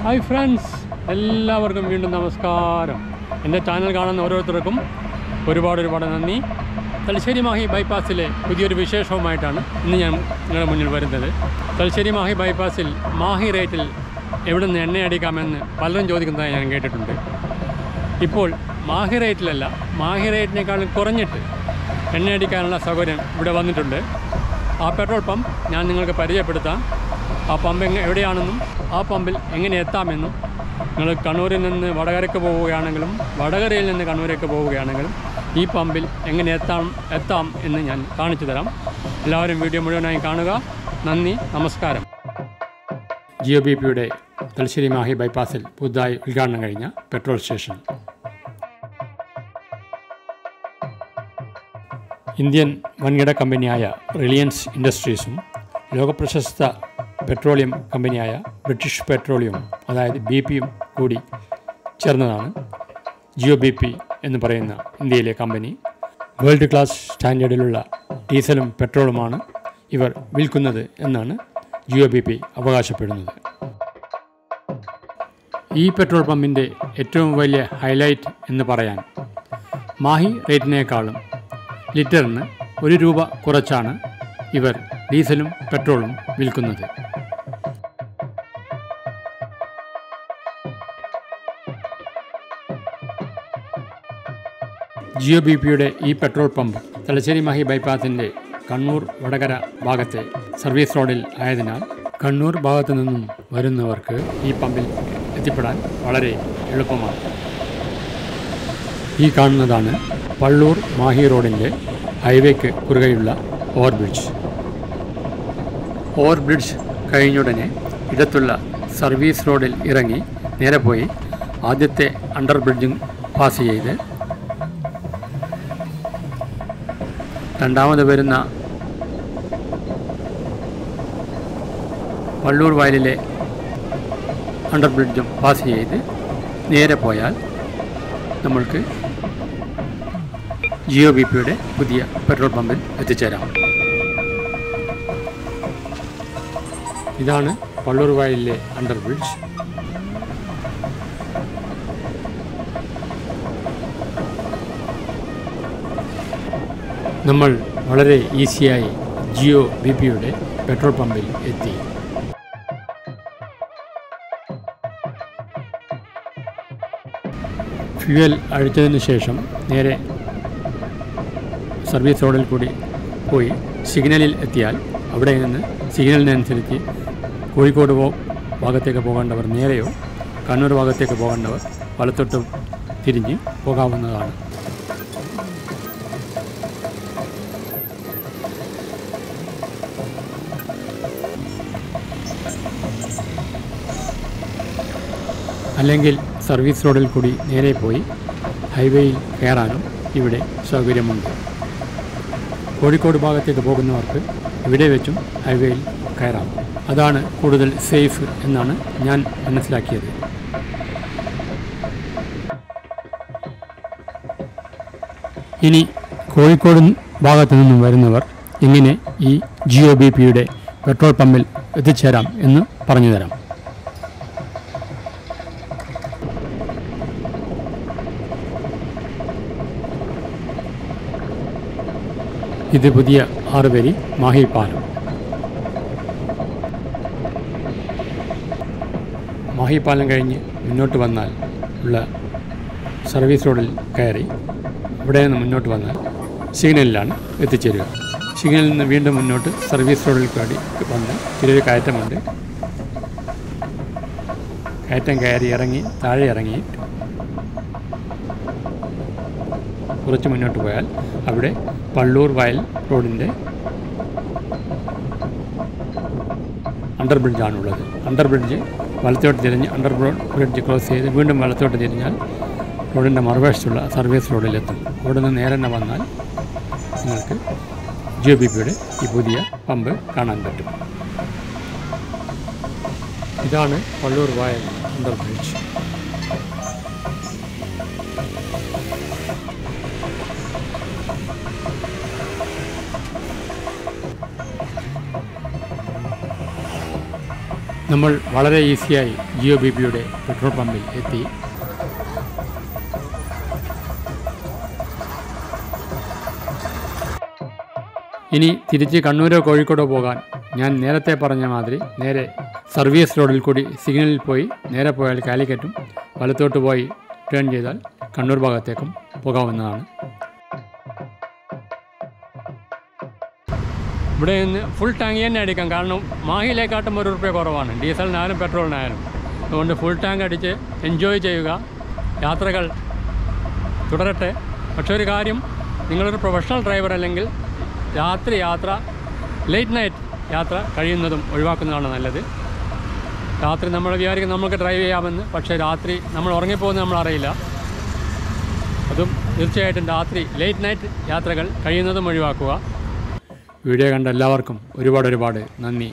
Hi friends, എല്ലാവർക്കും വീണ്ടും നമസ്കാരം. എൻ്റെ ചാനൽ കാണുന്ന ഓരോരുത്തർക്കും ഒരുപാട് നന്ദി. തലശ്ശേരി മാഹി ബൈപ്പാസിലെ പുതിയൊരു വിശേഷവുമായിട്ടാണ് ഇന്ന് ഞാൻ നിങ്ങളുടെ മുന്നിൽ വരുന്നത്. തലശ്ശേരി മാഹി ബൈപ്പാസിൽ മാഹി റേറ്റിൽ എവിടെ നിന്ന് എണ്ണയടിക്കാമെന്ന് പലരും ചോദിക്കുന്നതായി ഞാൻ കേട്ടിട്ടുണ്ട്. ഇപ്പോൾ മാഹി റേറ്റിലല്ല, മാഹി റേറ്റിനേക്കാളും കുറഞ്ഞിട്ട് എണ്ണയടിക്കാനുള്ള സൗകര്യം ഇവിടെ വന്നിട്ടുണ്ട്. ആ പെട്രോൾ പമ്പ് ഞാൻ നിങ്ങൾക്ക് പരിചയപ്പെടുത്താം. ആ പമ്പ് എവിടെയാണെന്നും ആ പമ്പിൽ എങ്ങനെ എത്താമെന്നും, നിങ്ങൾ കണ്ണൂരിൽ നിന്ന് വടകരയ്ക്ക് പോവുകയാണെങ്കിലും വടകരയിൽ നിന്ന് കണ്ണൂരേക്ക് പോവുകയാണെങ്കിലും ഈ പമ്പിൽ എങ്ങനെ എത്താം എന്ന് ഞാൻ കാണിച്ചു തരാം. എല്ലാവരും വീഡിയോ മുഴുവനായി കാണുക. നന്ദി, നമസ്കാരം. GOBPയുടെ തലശ്ശേരി മാഹി ബൈപ്പാസിൽ പുതുതായി ഉദ്ഘാടനം കഴിഞ്ഞ പെട്രോൾ സ്റ്റേഷൻ. ഇന്ത്യൻ വൻകിട കമ്പനിയായ റിലയൻസ് ഇൻഡസ്ട്രീസും ലോകപ്രശസ്ത പെട്രോളിയം കമ്പനിയായ ബ്രിട്ടീഷ് പെട്രോളിയം അതായത് BP-യും കൂടി ചേർന്നതാണ് GOBP എന്ന് പറയുന്ന ഇന്ത്യയിലെ കമ്പനി. വേൾഡ് ക്ലാസ് സ്റ്റാൻഡേർഡിലുള്ള ഡീസലും പെട്രോളുമാണ് ഇവർ വിൽക്കുന്നത് എന്നാണ് GOBP അവകാശപ്പെടുന്നത്. ഈ പെട്രോൾ പമ്പിൻ്റെ ഏറ്റവും വലിയ ഹൈലൈറ്റ് എന്ന് പറയാൻ മാഹി റേറ്റിനേക്കാളും ലിറ്ററിന് ₹1 കുറച്ചാണ് ഇവർ ഡീസലും പെട്രോളും വിൽക്കുന്നത്. GOBPയുടെ ഈ പെട്രോൾ പമ്പ് തലശ്ശേരി മാഹി ബൈപ്പാസിൻ്റെ കണ്ണൂർ വടകര ഭാഗത്തെ സർവീസ് റോഡിൽ ആയതിനാൽ കണ്ണൂർ ഭാഗത്തു നിന്നും വരുന്നവർക്ക് ഈ പമ്പിൽ എത്തിപ്പെടാൻ വളരെ എളുപ്പമാണ്. ഈ കാണുന്നതാണ് പള്ളൂർ മാഹി റോഡിൻ്റെ ഹൈവേക്ക് കുറുകെയുള്ള ഓവർബ്രിഡ്ജ്. ഓവർബ്രിഡ്ജ് കഴിഞ്ഞുടനെ ഇടത്തുള്ള സർവീസ് റോഡിൽ ഇറങ്ങി നേരെ പോയി ആദ്യത്തെ അണ്ടർ ബ്രിഡ്ജും പാസ് ചെയ്ത് രണ്ടാമത് വരുന്ന പള്ളൂർ വയലിലെ അണ്ടർ ബ്രിഡ്ജും പാസ് ചെയ്ത് നേരെ പോയാൽ നമ്മൾക്ക് GOBPയുടെ പുതിയ പെട്രോൾ പമ്പിൽ എത്തിച്ചേരാം. ഇതാണ് പള്ളൂർ വയലിലെ അണ്ടർ ബ്രിഡ്ജ്. നമ്മൾ വളരെ ഈസിയായി GOBPയുടെ പെട്രോൾ പമ്പിൽ എത്തി. ഫ്യൂവൽ അഴിച്ചതിന് ശേഷം നേരെ സർവീസ് റോഡിൽ കൂടി പോയി സിഗ്നലിൽ എത്തിയാൽ അവിടെ നിന്ന് സിഗ്നലിനനുസരിച്ച് കോഴിക്കോട് ഭാഗത്തേക്ക് പോകേണ്ടവർ നേരെയോ കണ്ണൂർ ഭാഗത്തേക്ക് പോകേണ്ടവർ വലത്തോട്ട് തിരിഞ്ഞ് പോകാവുന്നതാണ്. അല്ലെങ്കിൽ സർവീസ് റോഡിൽ കൂടി നേരെ പോയി ഹൈവേയിൽ കയറാനും ഇവിടെ സൗകര്യമുണ്ട്. കോഴിക്കോട് ഭാഗത്തേക്ക് പോകുന്നവർക്ക് ഇവിടെ വെച്ചും ഹൈവേയിൽ കയറാം. അതാണ് കൂടുതൽ സേഫ് എന്നാണ് ഞാൻ മനസ്സിലാക്കിയത്. ഇനി കോഴിക്കോട് ഭാഗത്തു നിന്നും വരുന്നവർ എങ്ങനെ ഈ GOBPയുടെ പെട്രോൾ പമ്പിൽ എത്തിച്ചേരാം എന്ന് പറഞ്ഞു തരാം. ഇത് പുതിയ 6 വരി മാഹി പാലം. മാഹി പാലം കഴിഞ്ഞ് മുന്നോട്ട് വന്നാൽ ഉള്ള സർവീസ് റോഡിൽ കയറി ഇവിടെ നിന്ന് മുന്നോട്ട് വന്നാൽ സിഗ്നലിലാണ് എത്തിച്ചേരുക. സിഗ്നലിൽ നിന്ന് വീണ്ടും മുന്നോട്ട് സർവീസ് റോഡിൽ കൂടി വന്ന് ചെറിയൊരു കയറ്റമുണ്ട്. കയറ്റം കയറി ഇറങ്ങി താഴെ ഇറങ്ങി കുറച്ച് മുന്നോട്ട് പോയാൽ അവിടെ പള്ളൂർ വയൽ റോഡിൻ്റെ അണ്ടർ ബ്രിഡ്ജാണുള്ളത്. അണ്ടർ ബ്രിഡ്ജ് വലത്തോട്ട് തിരിഞ്ഞ് അണ്ടർ ബ്രിഡ്ജ് ക്രോസ് ചെയ്ത് വീണ്ടും വലത്തോട്ട് തിരിഞ്ഞാൽ റോഡിൻ്റെ മറുവശത്തുള്ള സർവീസ് റോഡിലെത്തും. അവിടെ നിന്ന് നേരെ തന്നെ വന്നാൽ നിങ്ങൾക്ക് GOBPയുടെ ഈ പുതിയ പമ്പ് കാണാൻ പറ്റും. ഇതാണ് പള്ളൂർ വയൽ അണ്ടർ ബ്രിഡ്ജ്. നമ്മൾ വളരെ ഈസിയായി ജിയോ ബിപിയുടെ പെട്രോൾ പമ്പിൽ എത്തി. ഇനി തിരിച്ച് കണ്ണൂരോ കോഴിക്കോടോ പോകാൻ ഞാൻ നേരത്തെ പറഞ്ഞ മാതിരി നേരെ സർവീസ് റോഡിൽ കൂടി സിഗ്നലിൽ പോയി നേരെ പോയാൽ കാലിക്കറ്റും, വലത്തോട്ട് പോയി ടേൺ ചെയ്താൽ കണ്ണൂർ ഭാഗത്തേക്കും പോകാവുന്നതാണ്. ഇവിടെ നിന്ന് ഫുൾ ടാങ്ക് തന്നെ അടിക്കാം. കാരണം മാഹിയിലേക്കാട്ടും ₹1 കുറവാണ് ഡീസലിനായാലും പെട്രോളിനായാലും. അതുകൊണ്ട് ഫുൾ ടാങ്ക് അടിച്ച് എൻജോയ് ചെയ്യുക. യാത്രകൾ തുടരട്ടെ. പക്ഷേ ഒരു കാര്യം, നിങ്ങളൊരു പ്രൊഫഷണൽ ഡ്രൈവർ അല്ലെങ്കിൽ രാത്രി യാത്ര, ലേറ്റ് നൈറ്റ് യാത്ര കഴിയുന്നതും ഒഴിവാക്കുന്നതാണ് നല്ലത്. രാത്രി നമ്മൾ വിചാരിക്കും നമുക്ക് ഡ്രൈവ് ചെയ്യാമെന്ന്, പക്ഷേ രാത്രി നമ്മൾ ഉറങ്ങിപ്പോകുന്നത് നമ്മളറിയില്ല. അതും തീർച്ചയായിട്ടും രാത്രി ലേറ്റ് നൈറ്റ് യാത്രകൾ കഴിയുന്നതും ഒഴിവാക്കുക. വീഡിയോ കണ്ട എല്ലാവർക്കും ഒരുപാട് നന്ദി.